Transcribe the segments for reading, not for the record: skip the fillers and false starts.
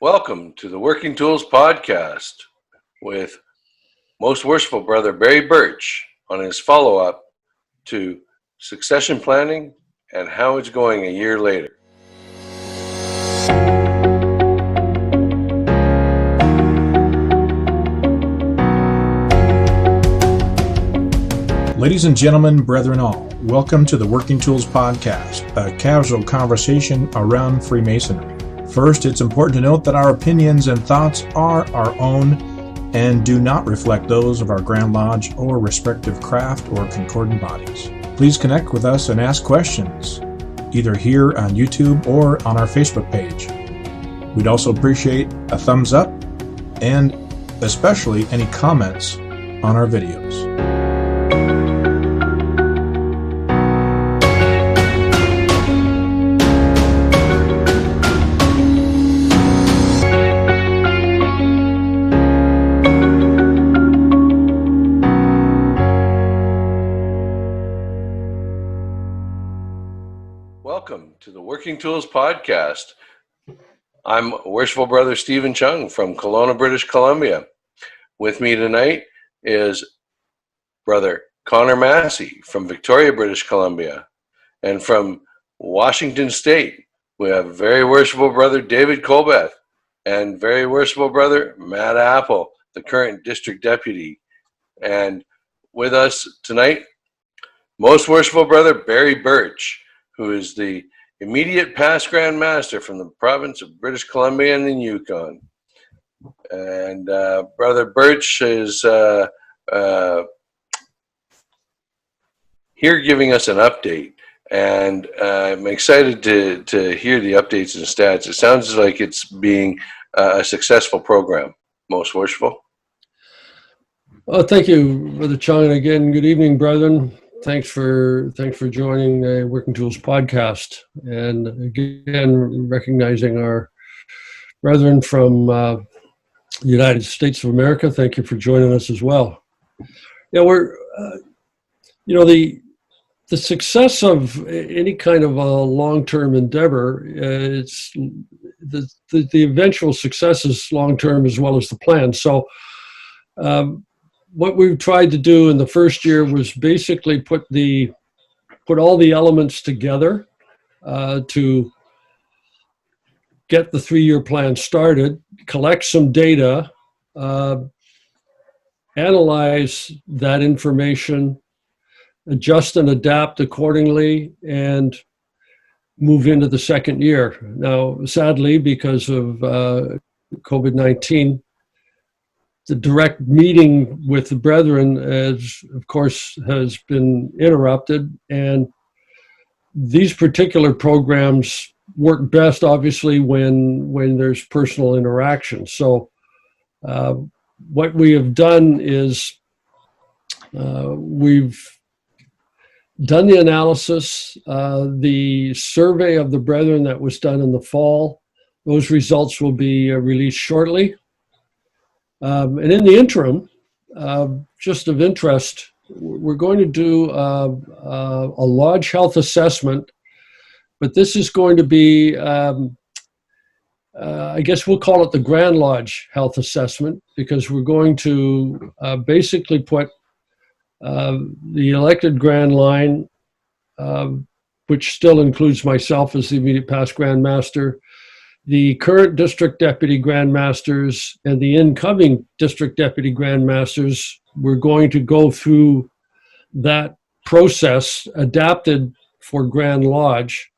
Welcome to the Working Tools Podcast with Most Worshipful Brother Barry Burch on his follow-up to succession planning and how it's going a year later. Ladies and gentlemen, brethren all, welcome to the Working Tools Podcast, a casual conversation around Freemasonry. First, it's important to note that our opinions and thoughts are our own and do not reflect those of our Grand Lodge or respective craft or concordant bodies. Please connect with us and ask questions, either here on YouTube or on our Facebook page. We'd also appreciate a thumbs up and especially any comments on our videos. Welcome to the Working Tools Podcast. I'm Worshipful Brother Stephen Chung from Kelowna, British Columbia. With me tonight is Brother Connor Massey from Victoria, British Columbia. And from Washington State, we have very worshipful Brother David Colbeth and very worshipful Brother Matt Appel, the current District Deputy. And with us tonight, Most Worshipful Brother Barry Burch, who is the immediate past Grand Master from the province of British Columbia and the Yukon. And Brother Burch is here giving us an update. And I'm excited to hear the updates and stats. It sounds like it's being a successful program. Most worshipful. Well, thank you, Brother Chung. And again, good evening, brethren. Thanks for joining the Working Tools Podcast, and again recognizing our brethren from the United States of America. Thank you for joining us as well. Yeah, we're the success of any kind of a long-term endeavor. It's the eventual success is long-term as well as the plan. So. What we've tried to do in the first year was basically put all the elements together to get the 3-year plan started, collect some data, analyze that information, adjust and adapt accordingly, and move into the second year. Now, sadly, because of COVID-19, the direct meeting with the brethren, of course, has been interrupted, and these particular programs work best, obviously, when there's personal interaction. So, what we have done is we've done the analysis, the survey of the brethren that was done in the fall. Those results will be released shortly. And in the interim, just of interest, we're going to do a lodge health assessment, but this is going to be, I guess we'll call it the Grand Lodge health assessment, because we're going to basically put the elected Grand Line, which still includes myself as the immediate past Grand Master, the current District Deputy Grand Masters, and the incoming District Deputy Grand Masters. We're going to go through that process adapted for Grand Lodge.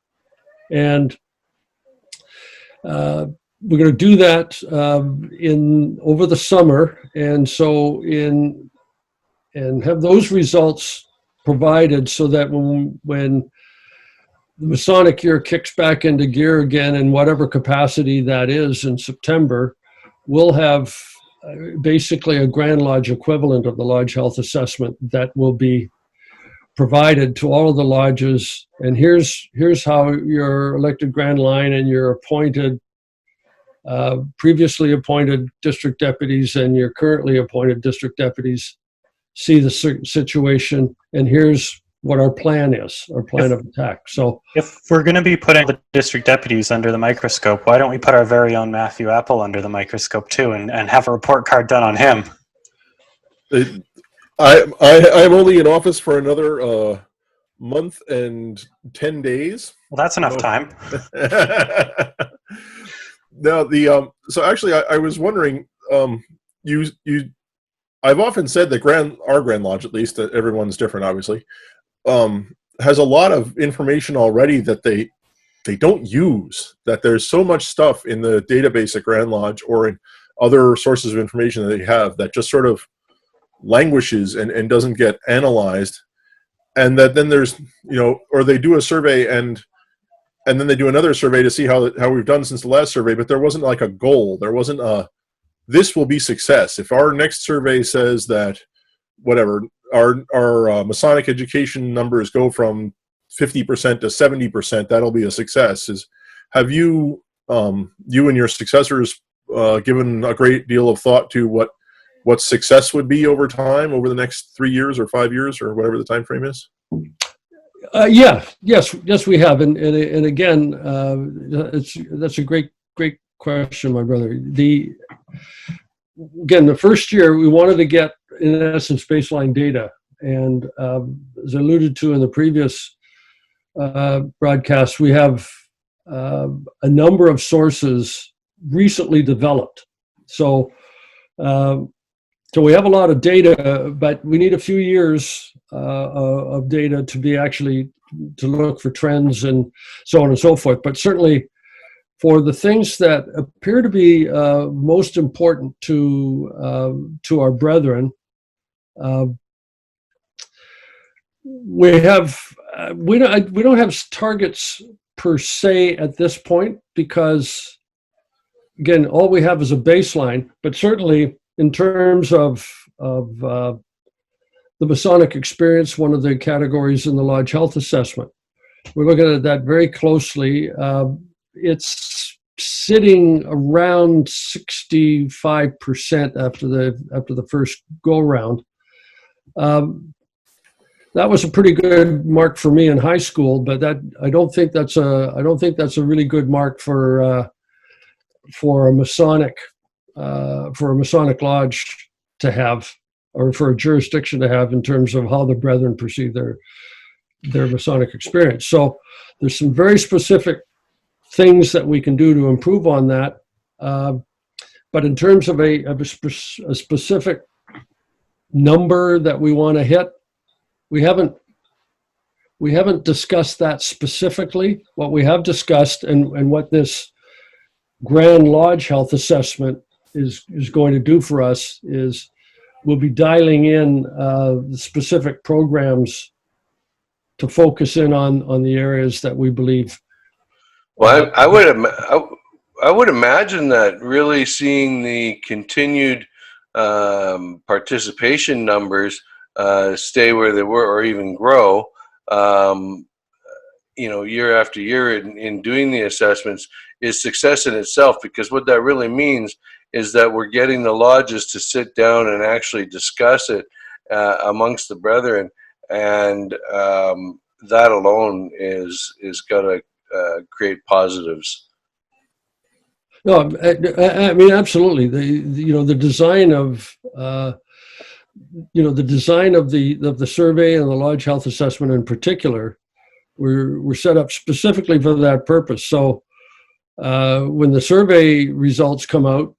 And we're going to do that over the summer. And so and have those results provided so that when the Masonic year kicks back into gear again in whatever capacity that is in September, we'll have basically a Grand Lodge equivalent of the Lodge Health Assessment that will be provided to all of the lodges. And here's how your elected Grand Line and your appointed, previously appointed district deputies and your currently appointed district deputies see the situation. And here's what our plan is, our plan of attack. So if we're going to be putting the district deputies under the microscope, why don't we put our very own Matthew Appel under the microscope too, and have a report card done on him? I'm only in office for another month and 10 days. Well, that's enough time. Now so actually I was wondering, I've often said that our Grand Lodge, at least, that everyone's different obviously, has a lot of information already that they don't use, that there's so much stuff in the database at Grand Lodge or in other sources of information that they have that just sort of languishes and doesn't get analyzed. And that then there's, or they do a survey and then they do another survey to see how we've done since the last survey, but there wasn't like a goal. There wasn't this will be success. If our next survey says that, whatever, our Masonic education numbers go from 50% to 70%, that'll be a success. Have you and your successors given a great deal of thought to what success would be over time, over the next 3 years or 5 years or whatever the time frame is? Yes, we have, and again, that's a great question, my brother. The first year we wanted to get, in essence, baseline data, and as alluded to in the previous broadcast, we have a number of sources recently developed. So we have a lot of data, but we need a few years of data to be actually to look for trends and so on and so forth. But certainly, for the things that appear to be most important to our brethren, we don't have targets per se at this point, because again, all we have is a baseline. But certainly, in terms of the Masonic experience, one of the categories in the Lodge Health Assessment, we're looking at that very closely. It's sitting around 65% after the first go round. That was a pretty good mark for me in high school, but I don't think that's a really good mark for a Masonic lodge to have, or for a jurisdiction to have, in terms of how the brethren perceive their Masonic experience. So there's some very specific things that we can do to improve on that. But in terms of a specific number that we want to hit, we haven't discussed that specifically. What we have discussed, and what this Grand Lodge Health Assessment is going to do for us, is we'll be dialing in the specific programs to focus in on the areas that we believe. Well, I would imagine that really seeing the continued participation numbers stay where they were or even grow, year after year in doing the assessments is success in itself, because what that really means is that we're getting the lodges to sit down and actually discuss it amongst the brethren, and that alone is going to create positives. No, I mean, absolutely. The design of the survey and the Lodge Health Assessment in particular were set up specifically for that purpose. So when the survey results come out,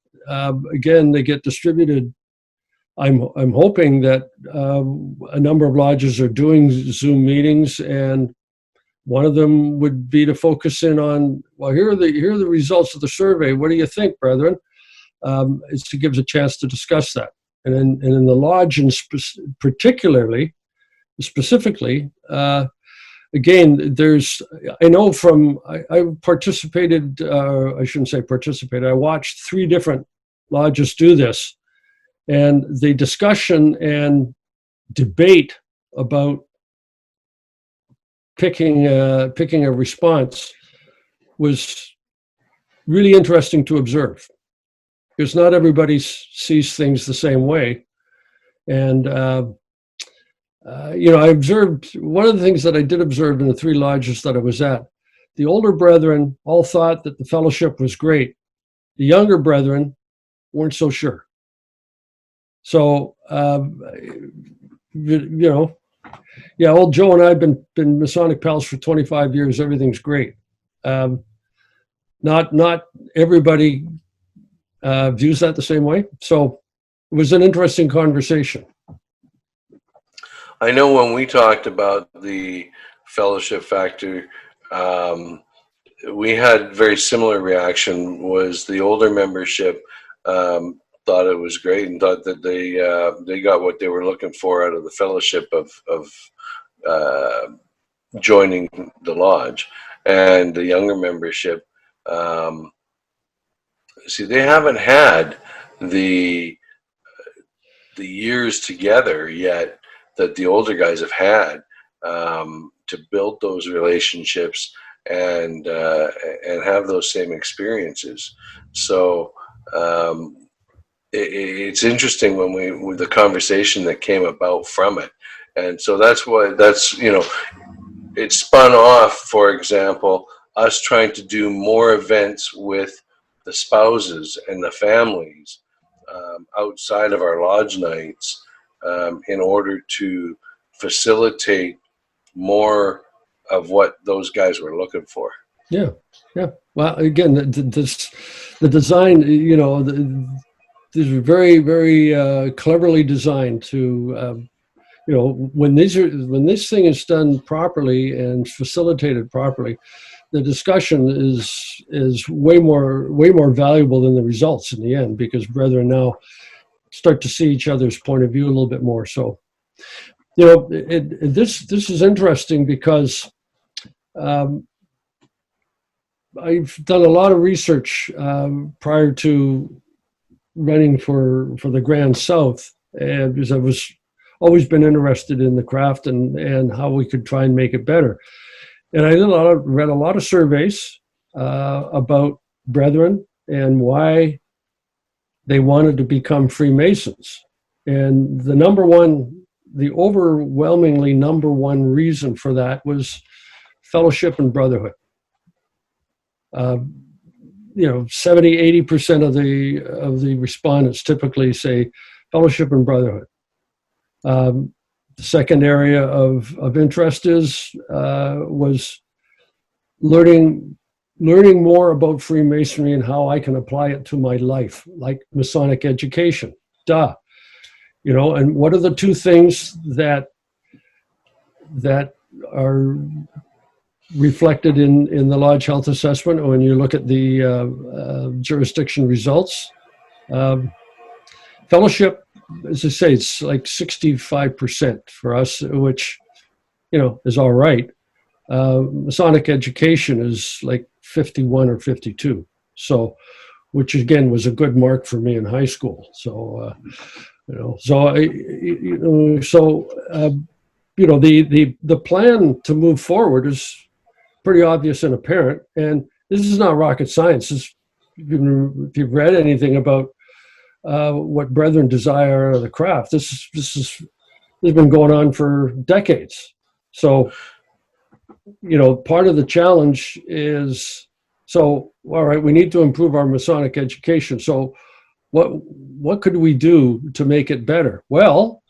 again, they get distributed. I'm hoping that a number of lodges are doing Zoom meetings, and one of them would be to focus in on, well, here are the results of the survey. What do you think, brethren? It gives a chance to discuss that. And in the lodge, and specifically, again, I participated, I shouldn't say participated, I watched 3 different lodges do this. And the discussion and debate about picking a response was really interesting to observe, because not everybody sees things the same way. And I observed, one of the things that I did observe in the 3 lodges that I was at, the older brethren all thought that the fellowship was great. The younger brethren weren't so sure. So, old Joe and I have been Masonic pals for 25 years. Everything's great. Not everybody views that the same way. So it was an interesting conversation. I know when we talked about the fellowship factor, we had very similar reaction. Was the older membership thought it was great and thought that they got what they were looking for out of the fellowship of joining the lodge, and the younger membership, they haven't had the years together yet that the older guys have had to build those relationships and have those same experiences. So it's interesting with the conversation that came about from it, and so it spun off. For example, us trying to do more events with the spouses and the families outside of our lodge nights in order to facilitate more of what those guys were looking for. Yeah. Well, again, the design, these are very, very cleverly designed to, when this thing is done properly and facilitated properly, the discussion is way more valuable than the results in the end, because brethren now start to see each other's point of view a little bit more. So, this is interesting because I've done a lot of research prior to running for the Grand South, and because I was always been interested in the craft and how we could try and make it better. And I read a lot of surveys about brethren and why they wanted to become Freemasons. And the overwhelmingly number one reason for that was fellowship and brotherhood. 70-80% of the respondents typically say fellowship and brotherhood. The second area of interest was learning more about Freemasonry and how I can apply it to my life, like Masonic education. And what are the 2 things that are reflected in the Lodge Health Assessment when you look at the jurisdiction results? Fellowship, as I say, it's like 65% for us, which, is all right. Masonic education is like 51 or 52. So, which again was a good mark for me in high school. So, the plan to move forward is pretty obvious and apparent. And this is not rocket science. If you've read anything about what brethren desire out of the craft, this has been going on for decades. So, part of the challenge is, all right, we need to improve our Masonic education. So what could we do to make it better? Well,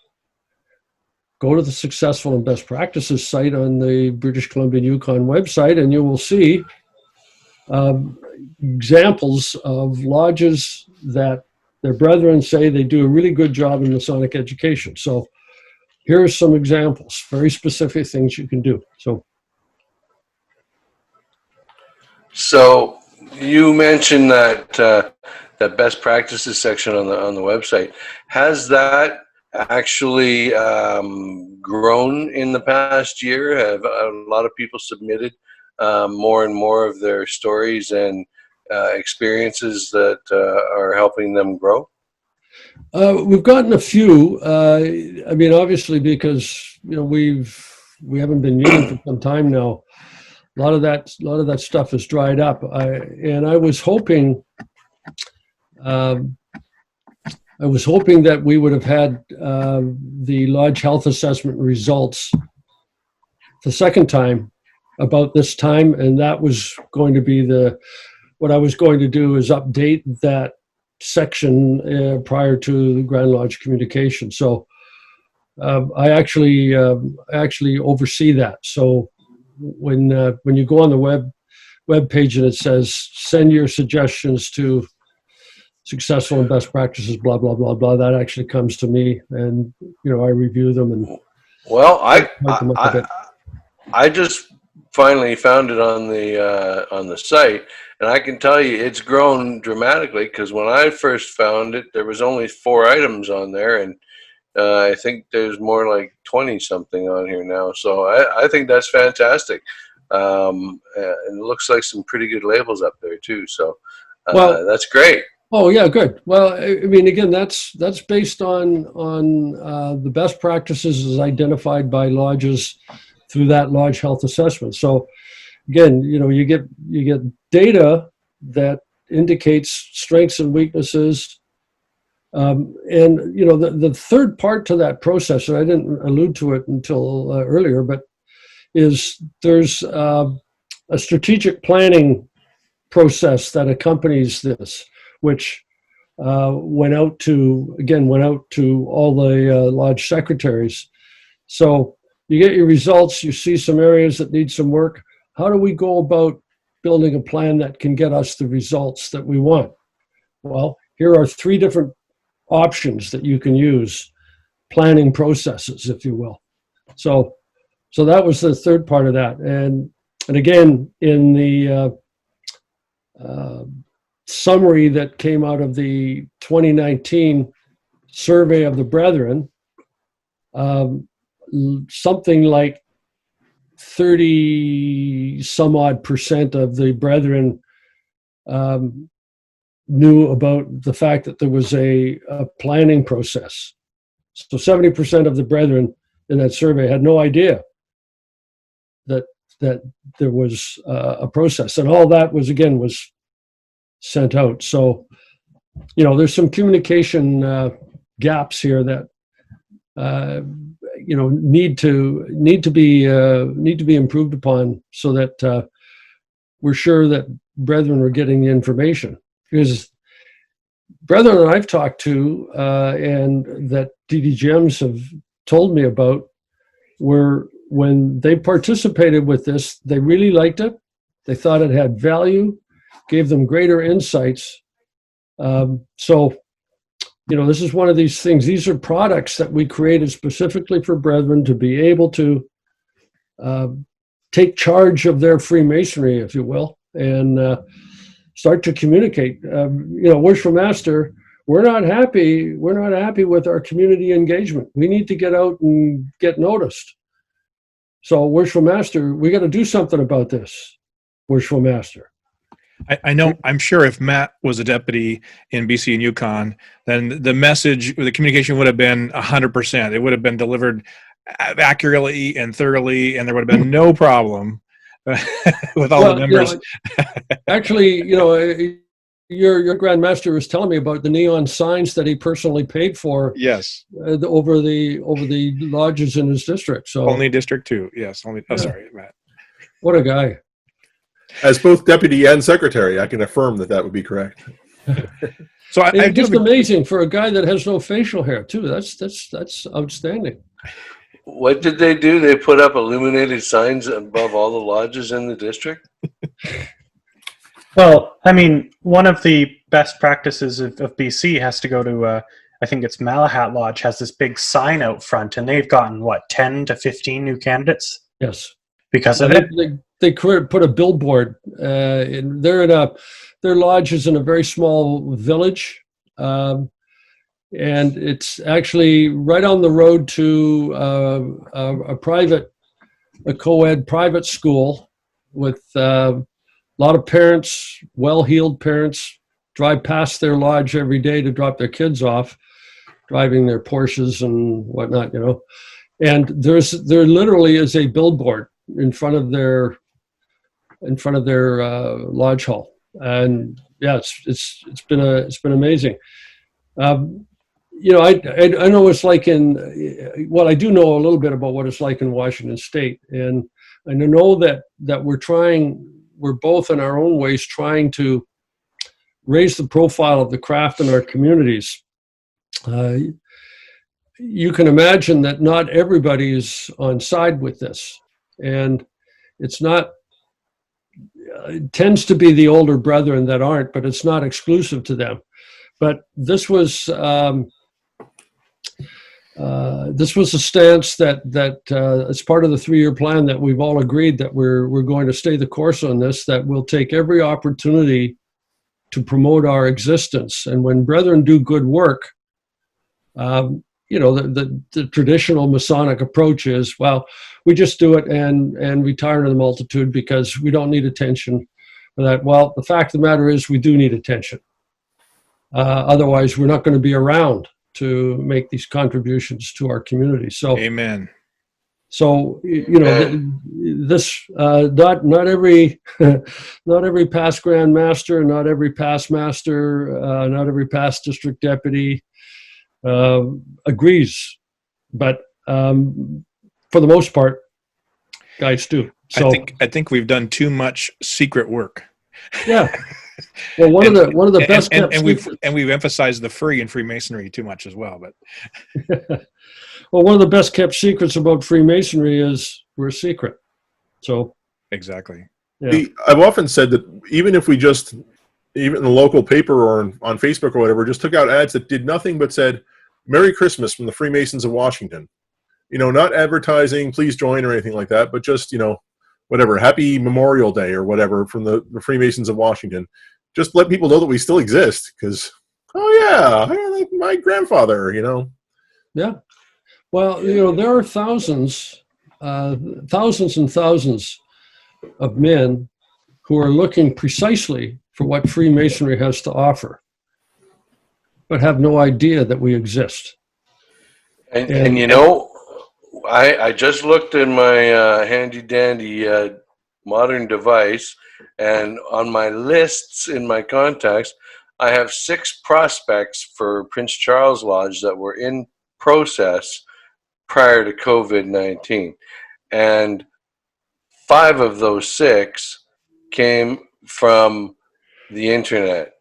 go to the Successful and Best Practices site on the British Columbia Yukon website, and you will see examples of lodges that their brethren say they do a really good job in Masonic education. So here are some examples, very specific things you can do. So you mentioned that that best practices section on the website. Has that actually grown in the past year? Have a lot of people submitted more and more of their stories and experiences that are helping them grow? We've gotten a few. Obviously, because we haven't been meeting for some time now. A lot of that stuff has dried up. I was hoping I was hoping that we would have had the Lodge Health Assessment results the second time about this time, and that was going to be what I was going to do is update that section prior to the Grand Lodge communication. So I actually oversee that. So when you go on the web page and it says send your suggestions to successful and best practices, blah blah blah blah, that actually comes to me, and I review them and. Well, I just finally found it on the site, and I can tell you it's grown dramatically, because when I first found it, there was only 4 items on there, and I think there's more like 20 something on here now. So I think that's fantastic. And it looks like some pretty good labels up there too. So that's great. Oh yeah, good. Well, I mean, again, that's based on the best practices as identified by lodges through that lodge health assessment. So again, you get data that indicates strengths and weaknesses. And the third part to that process, and I didn't allude to it until earlier, but there's a strategic planning process that accompanies this, which went out to all the lodge secretaries. So you get your results, you see some areas that need some work. How do we go about building a plan that can get us the results that we want? Well, here are 3 different options that you can use, planning processes, if you will. So that was the third part of that. And again, in the summary that came out of the 2019 survey of the Brethren, something like 30 some odd % of the Brethren knew about the fact that there was a planning process. So 70% of the Brethren in that survey had no idea that there was a process, and all that was sent out. So there's some communication gaps here that need to be improved upon, so that we're sure that Brethren are getting the information. Because Brethren that I've talked to and that DDGMs have told me about, were when they participated with this, they really liked it. They thought it had value, gave them greater insights. So this is one of these things. These are products that we created specifically for Brethren to be able to take charge of their Freemasonry, if you will, and start to communicate. Worshipful Master, we're not happy with our community engagement. We need to get out and get noticed. So Worshipful Master, we got to do something about this, Worshipful Master. I know, I'm sure if Matt was a deputy in BC and Yukon, then the message, the communication would have been 100%. It would have been delivered accurately and thoroughly, and there would have been no problem with all the members. Actually, your Grand Master was telling me about the neon signs that he personally paid for. Yes. Over the lodges in his district. So only District 2. Yes. Only. Oh, sorry, Matt. What a guy. As both deputy and secretary, I can affirm that would be correct. So it's just amazing for a guy that has no facial hair too. That's outstanding. What did they do? They put up illuminated signs above all the lodges in the district? Well, I mean, one of the best practices of BC has to go to, I think it's Malahat Lodge, has this big sign out front, and they've gotten, 10 to 15 new candidates? Yes. Because of it? They put a billboard. Their lodge is in a very small village, and it's actually right on the road to a co-ed private school with a lot of parents, well-heeled parents, drive past their lodge every day to drop their kids off, driving their Porsches and whatnot, And there literally is a billboard in front of their lodge hall, and yeah, it's been amazing. I know it's like well, I do know a little bit about what it's like in Washington State, and I know that we're both in our own ways trying to raise the profile of the craft in our communities. You can imagine that not everybody is on side with this, and it's not. It tends to be the older brethren that aren't, but it's not exclusive to them. But this was a stance that as part of the 3-year plan that we've all agreed that we're going to stay the course on this, that we'll take every opportunity to promote our existence. And when brethren do good work, the traditional Masonic approach is, well, we just do it and retire to the multitude because we don't need attention for that. Well, the fact of the matter is we do need attention. Otherwise, we're not going to be around to make these contributions to our community. So, amen. So this not every not every past Grand Master, not every past Master, not every past District Deputy agrees, but for the most part, guys do. So I think we've done too much secret work. Yeah. Well, one of the best kept secrets, we've emphasized the free in Freemasonry too much as well. But well, one of the best kept secrets about Freemasonry is we're secret. So exactly. Yeah. I've often said that even if we just, even in the local paper or on Facebook or whatever, just took out ads that did nothing but said, "Merry Christmas from the Freemasons of Washington." Not advertising, please join or anything like that, but just, whatever, Happy Memorial Day or whatever from the Freemasons of Washington. Just let people know that we still exist because, like my grandfather, Yeah. Well, there are thousands and thousands of men who are looking precisely for what Freemasonry has to offer, but have no idea that we exist. And I just looked in my handy dandy modern device, and on my lists in my contacts, I have 6 prospects for Prince Charles Lodge that were in process prior to COVID-19. And 5 of those 6 came from the internet.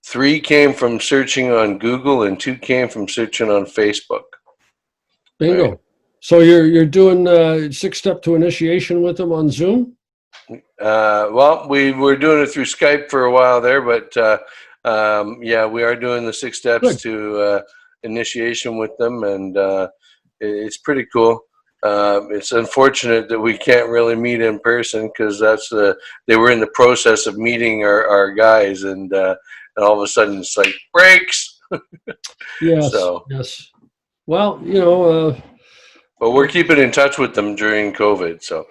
3 came from searching on Google, and 2 came from searching on Facebook. Bingo. Right. So you're doing 6-step to initiation with them on Zoom? Well, we were doing it through Skype for a while there, but we are doing the 6 steps Good. To initiation with them, and it's pretty cool. It's unfortunate that we can't really meet in person because they were in the process of meeting our guys, and all of a sudden it's like breaks. Yes. So. Yes. Well, but we're keeping in touch with them during COVID. So.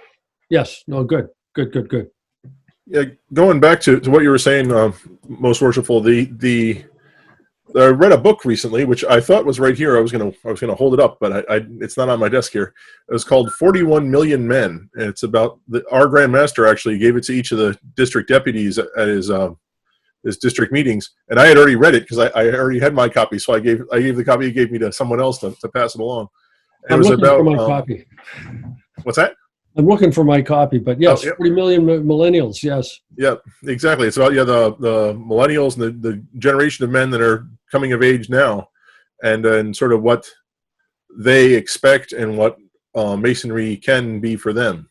Yes. No. Good. Yeah. Going back to what you were saying, Most Worshipful, I read a book recently, which I thought was right here. I was gonna hold it up, but it's not on my desk here. It was called 41 Million Men, and it's about our Grand Master actually gave it to each of the district deputies at his district meetings, and I had already read it because I already had my copy, so I gave the copy he gave me to someone else to pass it along. And I'm it was looking about for my copy. What's that? I'm looking for my copy, but yes, 40 million millennials, yes. Yeah, exactly. It's about the millennials and the generation of men that are coming of age now, and sort of what they expect and what Masonry can be for them.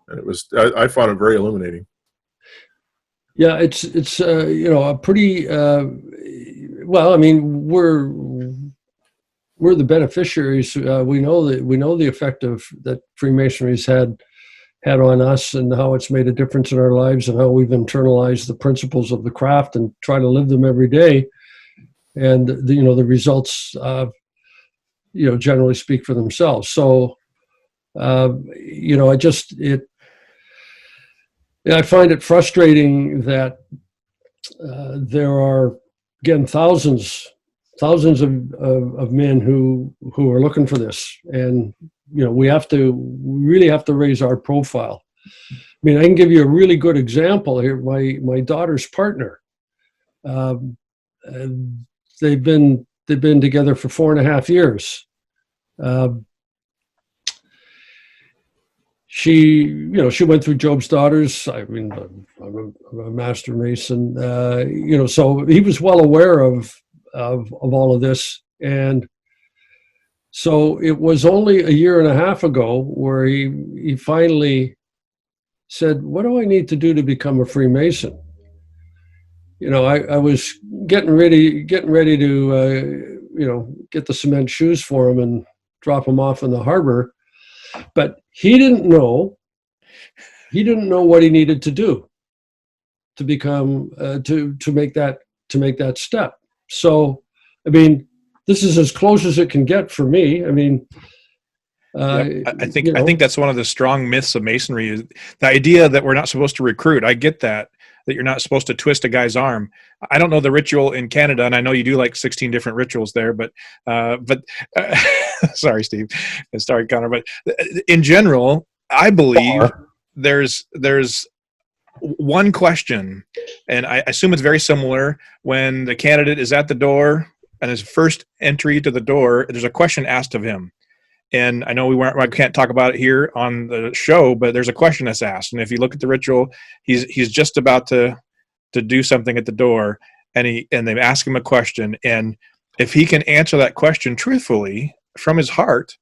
And it was I found it very illuminating. Yeah, it's a pretty well. I mean, we're the beneficiaries. We know the effect that Freemasonry's had on us, and how it's made a difference in our lives, and how we've internalized the principles of the craft and try to live them every day. And the results, generally speak for themselves. So, I find it frustrating that there are, again, thousands of men who are looking for this, and we really have to raise our profile. I mean, I can give you a really good example here. My daughter's partner, they've been they've been together for 4.5 years. She went through Job's Daughters. I mean, I'm a master Mason. So he was well aware of all of this, and so it was only a year and a half ago where he finally said, "What do I need to do to become a Freemason?" I was getting ready to get the cement shoes for him and drop him off in the harbor. But he didn't know what he needed to do to become to make that step. So, I mean, this is as close as it can get for me. I mean, I think that's one of the strong myths of Masonry, is the idea that we're not supposed to recruit. I get that you're not supposed to twist a guy's arm. I don't know the ritual in Canada, and I know you do like 16 different rituals there, but sorry, Steve, sorry, Connor, but in general, I believe there's one question, and I assume it's very similar when the candidate is at the door and his first entry to the door, there's a question asked of him. And I know I can't talk about it here on the show, but there's a question that's asked. And if you look at the ritual, he's just about to do something at the door, and they ask him a question. And if he can answer that question truthfully from his heart,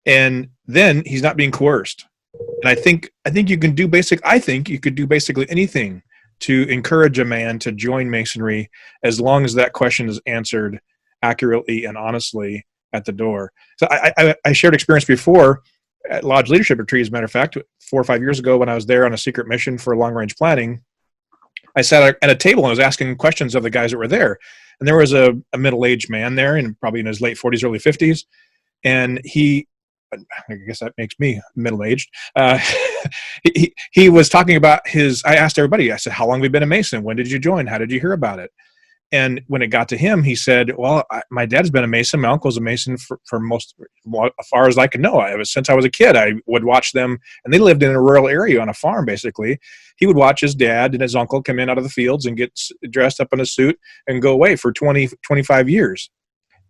and then he's not being coerced. And I think you can do you could do basically anything to encourage a man to join Masonry, as long as that question is answered accurately and honestly at the door. So I shared experience before at Lodge Leadership Retreat. As a matter of fact, 4 or 5 years ago, when I was there on a secret mission for long range planning, I sat at a table and I was asking questions of the guys that were there. And there was a middle-aged man there, and probably in his late 40s, early 50s. And I guess that makes me middle-aged. He was talking about I asked everybody, I said, how long have you been a Mason? When did you join? How did you hear about it? And when it got to him, he said, well, my dad's been a Mason. My uncle's a Mason for as far as I can know. Since I was a kid, I would watch them, and they lived in a rural area on a farm, basically. He would watch his dad and his uncle come in out of the fields and get dressed up in a suit and go away for 20, 25 years,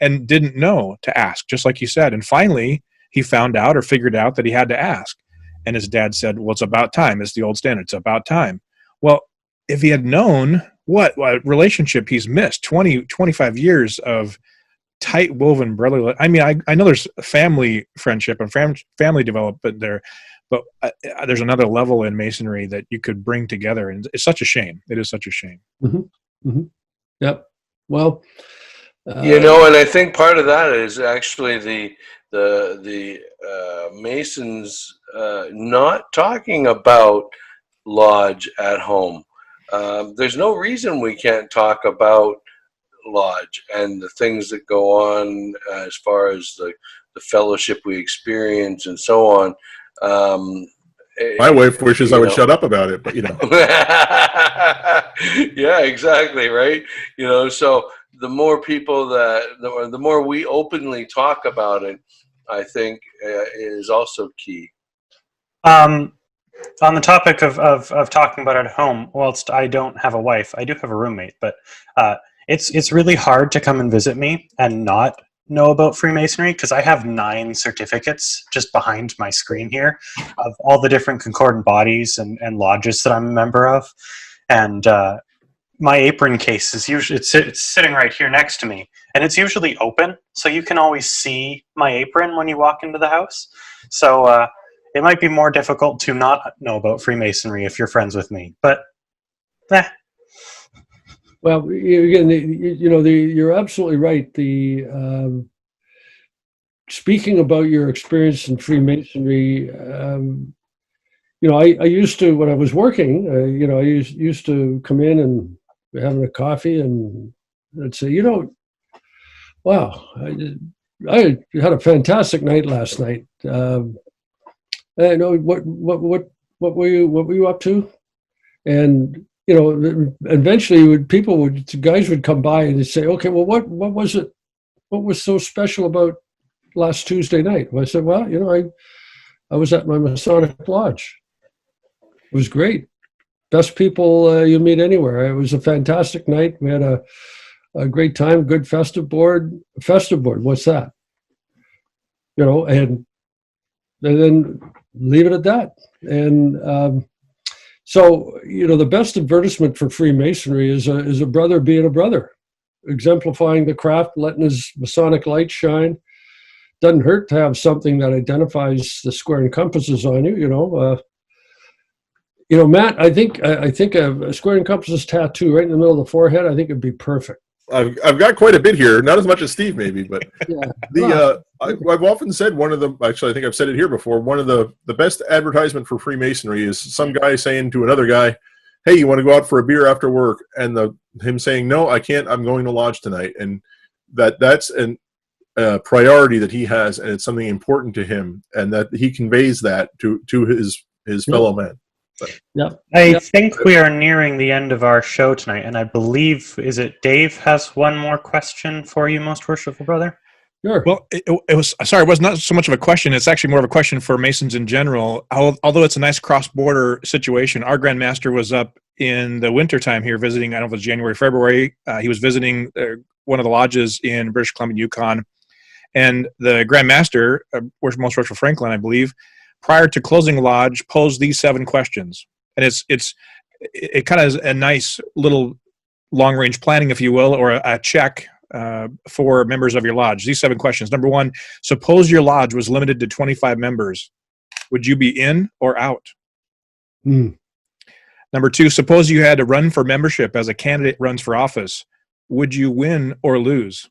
and didn't know to ask, just like you said. And finally, he found out or figured out that he had to ask. And his dad said, well, it's about time. It's the old standard. It's about time. Well, if he had known what relationship he's missed, 20, 25 years of tight woven brotherly. I mean, I know there's family friendship and family development there, but there's another level in Masonry that you could bring together. And it's such a shame. It is such a shame. Mm-hmm. Mm-hmm. Yep. Well, and I think part of that is actually the Masons not talking about Lodge at home. There's no reason we can't talk about Lodge and the things that go on as far as the fellowship we experience and so on. My wife wishes I would shut up about it, but Yeah, exactly, right? So the more people the more we openly talk about it, I think is also key. On the topic of talking about it at home, whilst I don't have a wife, I do have a roommate, but it's really hard to come and visit me and not know about Freemasonry, because I have 9 certificates just behind my screen here of all the different concordant bodies and lodges that I'm a member of. And my apron case is usually it's sitting right here next to me, and it's usually open, so you can always see my apron when you walk into the house. So it might be more difficult to not know about Freemasonry if you're friends with me, but Well, again, you're absolutely right. Speaking about your experience in Freemasonry, I used to, when I was working, I used to come in and having a coffee, and I'd say, wow, I had a fantastic night last night. I know what were you up to? And eventually guys would come by and they'd say, okay, well, what was it? What was so special about last Tuesday night? Well, I said, well, I was at my Masonic Lodge. It was great. Best people you meet anywhere. It was a fantastic night. We had a great time, good festive board. What's that? And then leave it at that. And so, the best advertisement for Freemasonry is a brother being a brother, exemplifying the craft, letting his Masonic light shine. Doesn't hurt to have something that identifies the square and compasses on you. Matt, I think a square and compasses tattoo right in the middle of the forehead, I think it'd be perfect. I've got quite a bit here, not as much as Steve maybe, but Yeah. I've often said actually I think I've said it here before, one of the best advertisement for Freemasonry is some guy saying to another guy, hey, you want to go out for a beer after work? And him saying, no, I can't, I'm going to lodge tonight. And that's a priority that he has, and it's something important to him, and that he conveys that to his fellow men. I think we are nearing the end of our show tonight, and I believe, is it Dave has one more question for you, Most Worshipful Brother? Sure. Well, it was not so much of a question. It's actually more of a question for Masons in general. Although it's a nice cross-border situation, our Grand Master was up in the wintertime here visiting, I don't know if it was January, February. He was visiting one of the lodges in British Columbia, Yukon. And the Grand Master, Most Worshipful Franklin, I believe, prior to closing the lodge, posed these 7 questions. And it kind of is a nice little long-range planning, if you will, or a check for members of your lodge. These 7 questions. Number 1, suppose your lodge was limited to 25 members. Would you be in or out? Number 2, suppose you had to run for membership as a candidate runs for office. Would you win or lose?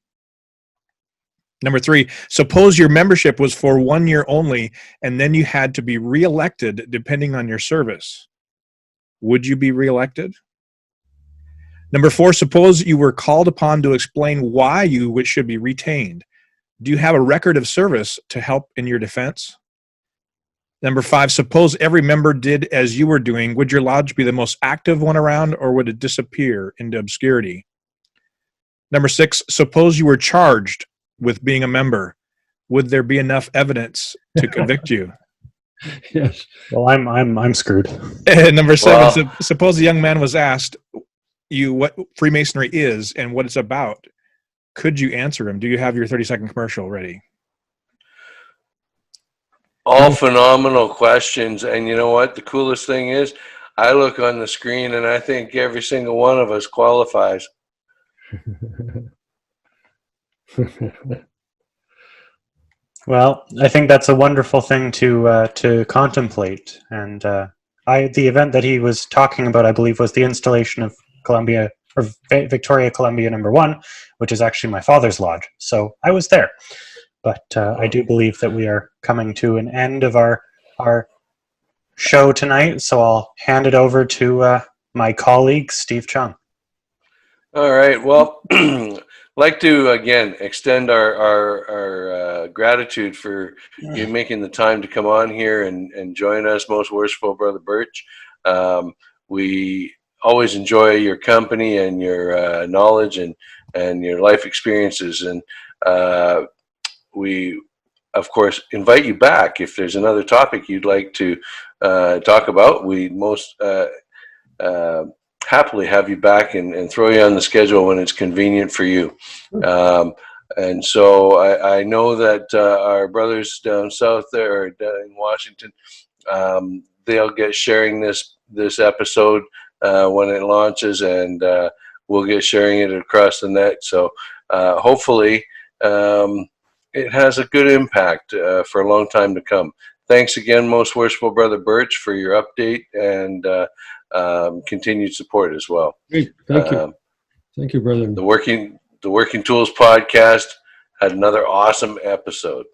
Number 3, suppose your membership was for 1 year only, and then you had to be reelected depending on your service. Would you be reelected? Number 4, suppose you were called upon to explain why you should be retained. Do you have a record of service to help in your defense? Number 5, suppose every member did as you were doing. Would your lodge be the most active one around, or would it disappear into obscurity? Number 6, suppose you were charged with being a member. Would there be enough evidence to convict you? Yes. Well, I'm screwed. And number 7, suppose a young man was asked you what Freemasonry is and what it's about. Could you answer him? Do you have your 30-second commercial ready? All phenomenal questions. And you know what? The coolest thing is, I look on the screen and I think every single one of us qualifies. Well, I think that's a wonderful thing to contemplate. And the event that he was talking about, I believe, was the installation of Victoria Columbia No. 1, which is actually my father's lodge. So I was there. But I do believe that we are coming to an end of our show tonight. So I'll hand it over to my colleague, Steve Chung. All right. Well, I'd like to, again, extend our gratitude for you making the time to come on here and join us, Most Worshipful Brother Burch. We always enjoy your company and your knowledge and your life experiences. And we, of course, invite you back if there's another topic you'd like to talk about. We most happily have you back and throw you on the schedule when it's convenient for you. And so I know that our brothers down south there in Washington, they'll get sharing this episode when it launches, and we'll get sharing it across the net. So hopefully it has a good impact for a long time to come. Thanks again, Most Worshipful Brother Burch, for your update and continued support as well. Great. Thank you. Thank you, brother. The Working Tools podcast had another awesome episode.